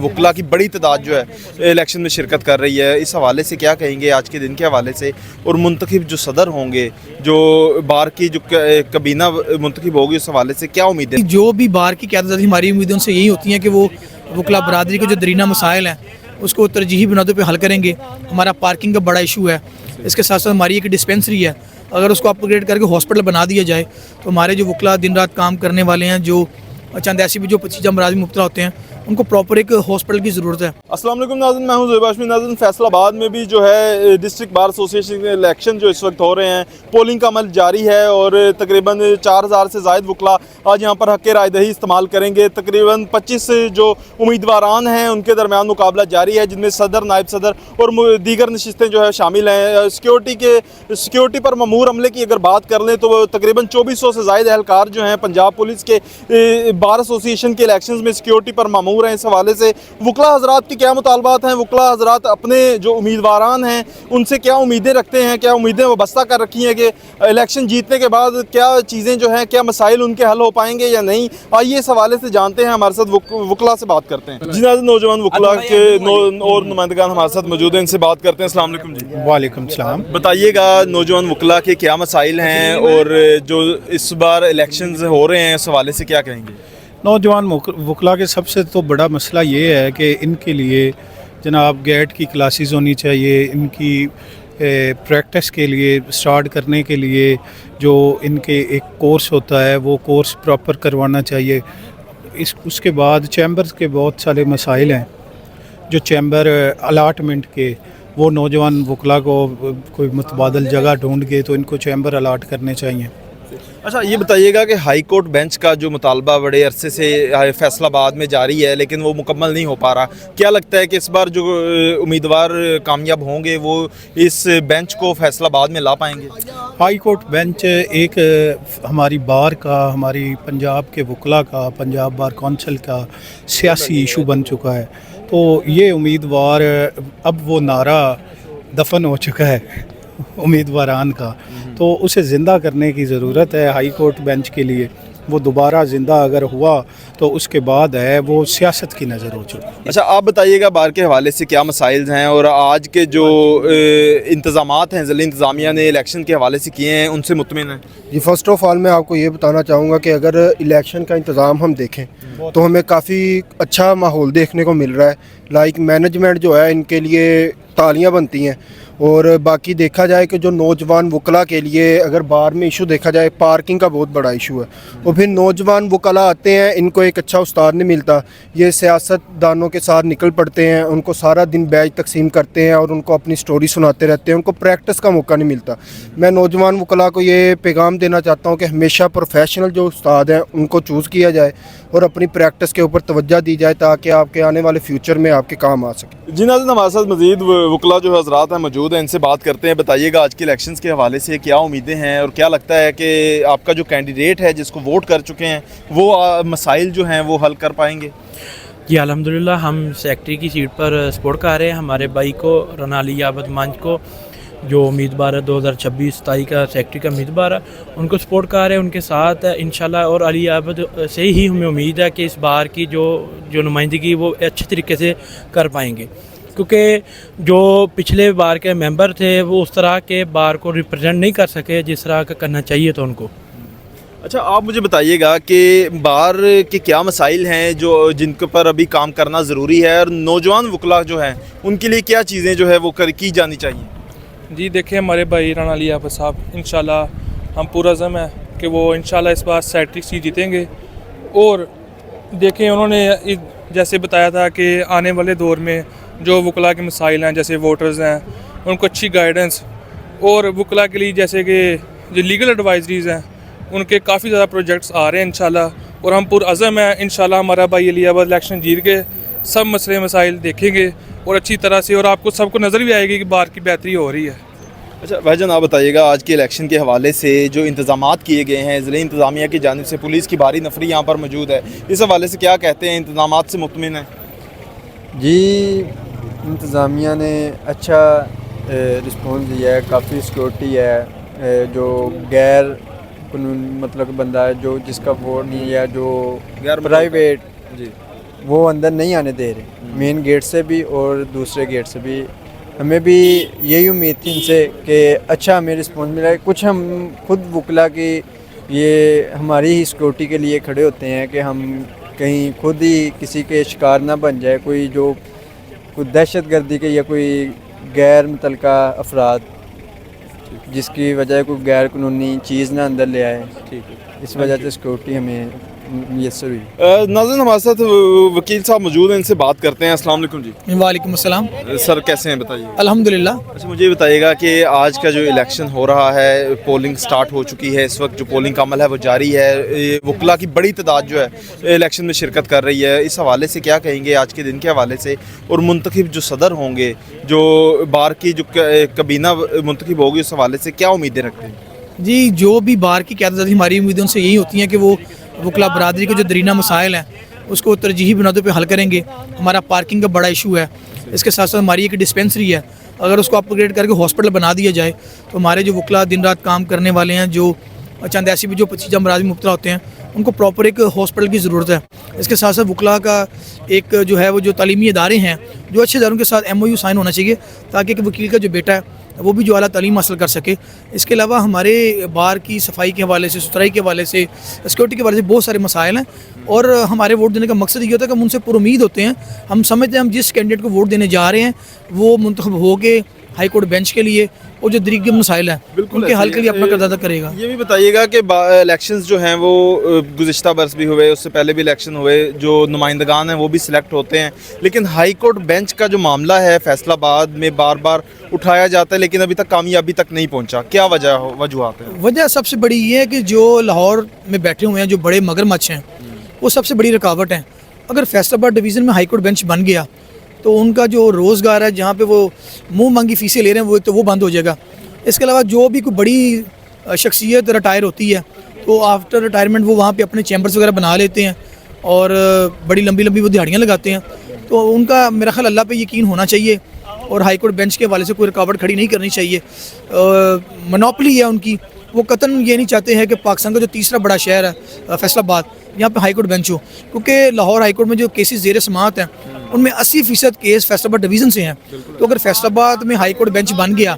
वकला की बड़ी तादाद जो है इलेक्शन में शिरकत कर रही है, इस हवाले से क्या कहेंगे आज के दिन के हवाले से? और मुंतखब जो सदर होंगे, जो बार की जो कबीना मुंतखब होगी, उस हवाले से क्या उम्मीदें? जो भी बार की क़यादत, हमारी उम्मीदें उनसे यही होती हैं कि वो वकला बरादरी के जो दरीना मसाइल हैं उसको तरजीही बुनियादों पे हल करेंगे। हमारा पार्किंग का बड़ा इशू है, इसके साथ साथ हमारी एक डिस्पेंसरी है, अगर उसको अपग्रेड करके हॉस्पिटल बना दिया जाए तो हमारे जो वकला दिन रात काम करने वाले हैं, जो चंद ऐसी भी जो पचीजा अमराज में मुब्तला होते हैं, उनको प्रॉपर एक हॉस्पिटल की ज़रूरत है। अस्सलाम वालेकुम नाज़रीन, मैं हूं ज़ुहैब हाशमी। नाज़रीन, फैसलाबाद में भी जो है डिस्ट्रिक्ट बार एसोसिएशन के इलेक्शन जो इस वक्त हो रहे हैं, पोलिंग का अमल जारी है और तकरीबन 4000 से ज़ायद वकला आज यहाँ पर हक़ रायदही इस्तेमाल करेंगे। तकरीबन 25 जो उम्मीदवारान हैं उनके दरमियान मुकाबला जारी है, जिनमें सदर, नायब सदर और दीगर नशिस्तें जो है शामिल हैं। सिक्योरिटी पर ममूर अमले की अगर बात कर लें तो तकरीबन 2400 से ज़ायद एहलकार जो हैं पंजाब पुलिस के बार एसोसिएशन के इलेक्शन में सिक्योरिटी पर ममूर हैं। इस हवाले से वकला हजरात के क्या मुतालबात हैं, वकला हजरात अपने जो उम्मीदवारान हैं उनसे क्या उम्मीदें रखते हैं, क्या उम्मीदें वाबस्ता कर रखी हैं कि इलेक्शन जीतने के बाद क्या चीज़ें जो हैं, क्या मसाइल उनके हल हो पाएंगे या नहीं? आइए इस हवाले से जानते हैं, हमारे साथ वकला से बात करते हैं। जी नाज़रीन, नौजवान वकला के और नुमाइंदगान हमारे साथ मौजूद हैं, इनसे बात करते हैं। अस्सलाम वालेकुम जी। वालेकुम सलाम। बताइएगा नौजवान वकला के क्या मसाइल हैं और जो इस बार इलेक्शन हो रहे हैं उस हवाले से क्या कहेंगे? नौजवान वकला के सबसे तो बड़ा मसला ये है कि इनके लिए जनाब गेट की क्लासेस होनी चाहिए, इनकी प्रैक्टिस के लिए स्टार्ट करने के लिए जो इनके एक कोर्स होता है वो कोर्स प्रॉपर करवाना चाहिए। उसके बाद चैम्बर्स के बहुत सारे मसाइल हैं, जो चैम्बर अलाटमेंट के, वो नौजवान वकला को कोई मुतबादल जगह ढूंढ के तो इनको चैम्बर अलाट करने चाहिए। अच्छा, ये बताइएगा कि हाई कोर्ट बेंच का जो मुतालबा बड़े अरसे से फैसलाबाद में जारी है लेकिन वो मुकम्मल नहीं हो पा रहा, क्या लगता है कि इस बार जो उम्मीदवार कामयाब होंगे वो इस बेंच को फैसलाबाद में ला पाएंगे? हाई कोर्ट बेंच एक हमारी बार का, हमारी पंजाब के वकला का, पंजाब बार कौंसिल का सियासी इशू बन चुका है। तो ये उम्मीदवार अब वो नारा दफन हो चुका है उम्मीदवारान का, तो उसे ज़िंदा करने की ज़रूरत है हाई कोर्ट बेंच के लिए। वो दोबारा ज़िंदा अगर हुआ तो उसके बाद है वो सियासत की नज़र हो चुकी। अच्छा, आप बताइएगा बार के हवाले से क्या मसाइल हैं और आज के जो इंतज़ामात हैं ज़िला इंतज़ामिया ने इलेक्शन के हवाले से किए हैं उनसे मुतमिन हैं? जी, फ़र्स्ट ऑफ़ ऑल मैं आपको ये बताना चाहूँगा कि अगर इलेक्शन का इंतज़ाम हम देखें तो हमें काफ़ी अच्छा माहौल देखने को मिल रहा है। लाइक मैनेजमेंट जो है, इनके लिए तालियां बनती हैं। और बाकी देखा जाए कि जो नौजवान वकला के लिए अगर बार में इशू देखा जाए, पार्किंग का बहुत बड़ा इशू है। और फिर नौजवान वकला आते हैं, इनको एक अच्छा उस्ताद नहीं मिलता, ये सियासतदानों के साथ निकल पड़ते हैं, उनको सारा दिन बैच तकसीम करते हैं और उनको अपनी स्टोरी सुनाते रहते हैं, उनको प्रैक्टिस का मौका नहीं मिलता। मैं नौजवान वकला को ये पैगाम देना चाहता हूँ कि हमेशा प्रोफेशनल जो उस्ताद हैं उनको चूज़ किया जाए और अपनी प्रैक्टिस के ऊपर तवज्जो दी जाए ताकि आपके आने वाले फ्यूचर में आपके काम आ सके। जी नाज़रीन, हमारे साथ मज़ीद वकला जो हज़रात हैं मौजूद हैं, इनसे बात करते हैं। बताइएगा आज के इलेक्शंस के हवाले से क्या उम्मीदें हैं और क्या लगता है कि आपका जो कैंडिडेट है जिसको वोट कर चुके हैं वो मसाइल जो हैं वो हल कर पाएंगे? जी अल्हम्दुलिल्लाह, हम सेक्रेटरी की सीट पर सपोर्ट कर रहे हैं हमारे भाई को, रनाली याबत मंच को, जो उम्मीदवार है 2026-27 का सेक्रेटरी का उम्मीदवार है, उनको सपोर्ट कर रहे हैं, उनके साथ इंशाल्लाह। और अली याबत से ही हमें उम्मीद है कि इस बार की जो नुमाइंदगी वो अच्छे तरीके से कर पाएंगे, क्योंकि जो पिछले बार के मेंबर थे वो उस तरह के बार को रिप्रेजेंट नहीं कर सके जिस तरह का करना चाहिए था उनको। अच्छा, आप मुझे बताइएगा कि बार के क्या मसाइल हैं जो जिनके पर अभी काम करना ज़रूरी है और नौजवान वकला जो हैं उनके लिए क्या चीज़ें जो है वो की जानी चाहिए? जी देखिए, हमारे भाई राना अली याबत साहब, इंशाल्लाह हम पूरा ज़म है कि वो इंशाल्लाह इस बार सेक्रेटरी सीट जीतेंगे। और देखें, उन्होंने जैसे बताया था कि आने वाले दौर में जो वकला के मसाइल हैं, जैसे वोटर्स हैं, उनको अच्छी गाइडेंस, और वकला के लिए जैसे कि जो लीगल एडवाइजरीज़ हैं उनके काफ़ी ज़्यादा प्रोजेक्ट्स आ रहे हैं इंशाल्लाह। और हम पुरअज़म हैं इंशाल्लाह, हमारा भाई अली याबत इलेक्शन जीत के सब मसले मसाइल देखेंगे और अच्छी तरह से, और आपको सबको नज़र भी आएगी कि बार की बेहतरी हो रही है। अच्छा भाईजान, आप बताइएगा आज के इलेक्शन के हवाले से जो इंतज़ामात किए गए हैं ज़िला इंतज़ामिया की जानिब से, पुलिस की भारी नफरी यहाँ पर मौजूद है, इस हवाले से क्या कहते हैं? इंतज़ामात से मुतमिन है? जी, इंतज़ामिया ने अच्छा रिस्पॉन्स दिया है, काफ़ी सिक्योरिटी है। जो गैर कानून मतलब बंदा है, जो जिसका वोट नहीं है, जो प्राइवेट وہ اندر نہیں آنے دے رہے، مین گیٹ سے بھی اور دوسرے گیٹ سے بھی. ہمیں بھی یہی امید تھی ان سے کہ اچھا ہمیں رسپانس ملا ہے. کچھ ہم خود وکلا کی یہ ہماری ہی سیکورٹی کے لیے کھڑے ہوتے ہیں کہ ہم کہیں خود ہی کسی کے شکار نہ بن جائے، کوئی دہشت گردی کے یا کوئی غیر متعلقہ افراد جس کی وجہ کوئی غیر قانونی چیز نہ اندر لے آئے. اس وجہ سے سیکورٹی ہمیں میسر ہوئی. ناظرین ہمارے ساتھ وکیل صاحب موجود ہیں، ان سے بات کرتے ہیں. السلام علیکم جی. وعلیکم السلام. سر کیسے ہیں بتائیے. الحمدللہ. اچھا مجھے بتائیے گا کہ آج کا جو الیکشن ہو رہا ہے، پولنگ سٹارٹ ہو چکی ہے، اس وقت جو پولنگ کا عمل ہے وہ جاری ہے، وکلا کی بڑی تعداد جو ہے الیکشن میں شرکت کر رہی ہے. اس حوالے سے کیا کہیں گے آج کے دن کے حوالے سے، اور منتخب جو صدر ہوں گے، جو بار کی جو کابینہ منتخب ہوگی، اس حوالے سے کیا امیدیں رکھتے ہیں؟ جی جو بھی بار کی قیادت ہماری امیدوں سے یہی ہوتی ہیں کہ وہ وکلا برادری کے جو درینہ مسائل ہیں اس کو ترجیحی بنیادوں پہ حل کریں گے. ہمارا پارکنگ کا بڑا ایشو ہے، اس کے ساتھ ساتھ ہماری ایک ڈسپینسری ہے، اگر اس کو اپ گریڈ کر کے ہاسپٹل بنا دیا جائے تو ہمارے جو وکلا دن رات کام کرنے والے ہیں، جو چند ایسی بھی جو پیچیدہ امراض میں مبتلا ہوتے ہیں، ان کو پراپر ایک ہاسپٹل کی ضرورت ہے. اس کے ساتھ ساتھ وکلا کا ایک جو ہے وہ جو تعلیمی ادارے ہیں، جو اچھے اداروں کے ساتھ MOU سائن ہونا چاہیے تاکہ ایک وکیل کا جو بیٹا ہے وہ بھی جو اعلیٰ تعلیم حاصل کر سکے. اس کے علاوہ ہمارے بار کی صفائی کے حوالے سے، ستھرائی کے حوالے سے، سیکورٹی کے حوالے سے بہت سارے مسائل ہیں، اور ہمارے ووٹ دینے کا مقصد یہ ہوتا ہے کہ ہم ان سے پر امید ہوتے ہیں. ہم سمجھتے ہیں ہم جس کینڈیڈیٹ کو ووٹ دینے جا رہے ہیں وہ منتخب ہو کے ہائی کورٹ بینچ کے لیے اور جو دیگر مسائل ہیں ان کے حل کے لیے اپنا کردار ادا کرے گا. یہ بھی بتائیے گا کہ الیکشنز جو ہیں وہ گزشتہ برس بھی ہوئے، اس سے پہلے بھی الیکشن ہوئے، جو نمائندگان ہیں وہ بھی سلیکٹ ہوتے ہیں، لیکن ہائی کورٹ بینچ کا جو معاملہ ہے فیصلہ آباد میں بار بار اٹھایا جاتا ہے لیکن ابھی تک کامیابی تک نہیں پہنچا. کیا وجوہات ہیں؟ وجہ سب سے بڑی یہ ہے کہ جو لاہور میں بیٹھے ہوئے ہیں جو بڑے مگرمچھ ہیں وہ سب سے بڑی رکاوٹ ہیں. اگر فیصل آباد ڈویژن میں ہائی کورٹ بینچ بن گیا تو ان کا جو روزگار ہے، جہاں پہ وہ منہ مانگی فیسیں لے رہے ہیں، وہ بند ہو جائے گا. اس کے علاوہ جو بھی کوئی بڑی شخصیت ریٹائر ہوتی ہے تو آفٹر ریٹائرمنٹ وہ وہاں پہ اپنے چیمبرز وغیرہ بنا لیتے ہیں اور بڑی لمبی لمبی وہ دیہڑیاں لگاتے ہیں. تو ان کا میرا خیال اللہ پہ یقین ہونا چاہیے اور ہائی کورٹ بینچ کے حوالے سے کوئی رکاوٹ کھڑی نہیں کرنی چاہیے. منوپلی ہے ان کی، وہ قطعاً یہ نہیں چاہتے ہیں کہ پاکستان کا جو تیسرا بڑا شہر ہے فیصل آباد، یہاں پہ ہائی کورٹ بینچ ہو، کیونکہ لاہور ہائی کورٹ میں جو کیسز زیر سماعت ہیں ان میں 80% کیس فیصل آباد ڈویژن سے ہیں. تو اگر فیصل آباد میں ہائی کورٹ بینچ بن گیا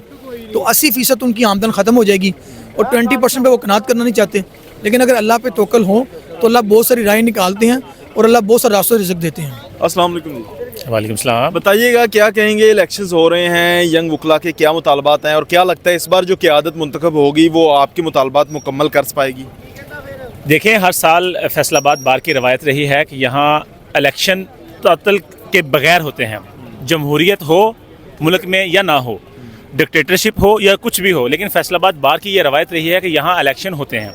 تو 80% ان کی آمدن ختم ہو جائے گی اور 20% پہ وہ قناعت کرنا نہیں چاہتے. لیکن اگر اللہ پہ توکل ہو تو اللہ بہت ساری رائے نکالتے ہیں اور اللہ بہت سارے راستوں سے رزق دیتے ہیں. السلام علیکم جی. وعلیکم السلام. بتائیے گا کیا کہیں گے، الیکشنز ہو رہے ہیں، ینگ وکلا کے کیا مطالبات ہیں، اور کیا لگتا ہے اس بار جو قیادت منتخب ہوگی وہ آپ کے مطالبات مکمل کر پائے گی؟ دیکھیں، ہر سال فیصل آباد بار کی روایت رہی ہے کہ یہاں الیکشن تعطل کے بغیر ہوتے ہیں. جمہوریت ہو ملک میں یا نہ ہو، ڈکٹیٹرشپ ہو یا کچھ بھی ہو، لیکن فیصل آباد بار کی یہ روایت رہی ہے کہ یہاں الیکشن ہوتے ہیں.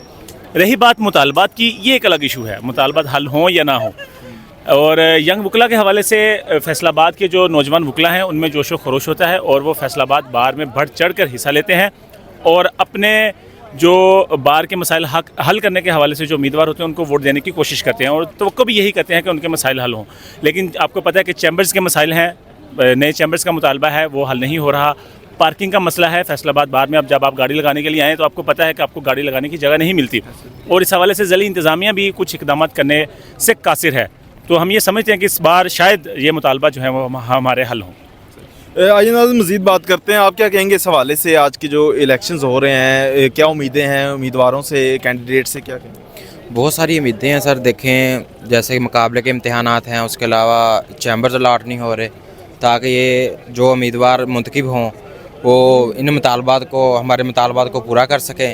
رہی بات مطالبات کی، یہ ایک الگ ایشو ہے، مطالبات حل ہوں یا نہ ہوں. اور ینگ وکلا کے حوالے سے فیصل آباد کے جو نوجوان وکلا ہیں ان میں جوش و خروش ہوتا ہے اور وہ فیصل آباد بار میں بڑھ چڑھ کر حصہ لیتے ہیں اور اپنے جو بار کے مسائل حل کرنے کے حوالے سے جو امیدوار ہوتے ہیں ان کو ووٹ دینے کی کوشش کرتے ہیں اور توقع بھی یہی کرتے ہیں کہ ان کے مسائل حل ہوں. لیکن آپ کو پتہ ہے کہ چیمبرز کے مسائل ہیں، نئے چیمبرز کا مطالبہ ہے، وہ حل نہیں ہو رہا. پارکنگ کا مسئلہ ہے فیصل آباد بار میں. اب جب آپ گاڑی لگانے کے لیے آئیں تو آپ کو پتہ ہے کہ آپ کو گاڑی لگانے کی جگہ نہیں ملتی اور اس حوالے سے ضلعی انتظامیہ بھی کچھ اقدامات کرنے سے قاصر ہے. تو ہم یہ سمجھتے ہیں کہ اس بار شاید یہ مطالبہ جو ہے وہ ہمارے حل ہوں. آئیے ناظرین مزید بات کرتے ہیں. آپ کیا کہیں گے اس حوالے سے، آج کی جو الیکشنز ہو رہے ہیں کیا امیدیں ہیں امیدواروں سے، کینڈیڈیٹ سے، کیا کہیں گے؟ بہت ساری امیدیں ہیں سر. دیکھیں جیسے مقابلے کے امتحانات ہیں، اس کے علاوہ چیمبرز الاٹ نہیں ہو رہے تاکہ یہ جو امیدوار منتخب ہوں وہ ان مطالبات کو، ہمارے مطالبات کو پورا کر سکیں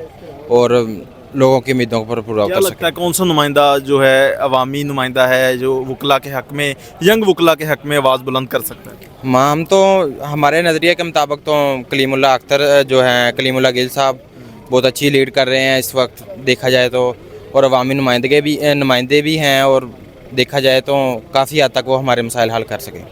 اور لوگوں کی امیدوں پر پورا کیا کر لگتا سکیں. ہے کون سا نمائندہ جو ہے عوامی نمائندہ ہے جو وکلا کے حق میں، ینگ وکلا کے حق میں آواز بلند کر سکتا ہے؟ ہم تو ہمارے نظریے کے مطابق تو کلیم اللہ اختر جو ہیں، کلیم اللہ گل صاحب بہت اچھی لیڈ کر رہے ہیں اس وقت دیکھا جائے تو، اور عوامی نمائندے بھی ہیں اور دیکھا جائے تو کافی حد تک وہ ہمارے مسائل حل کر سکیں.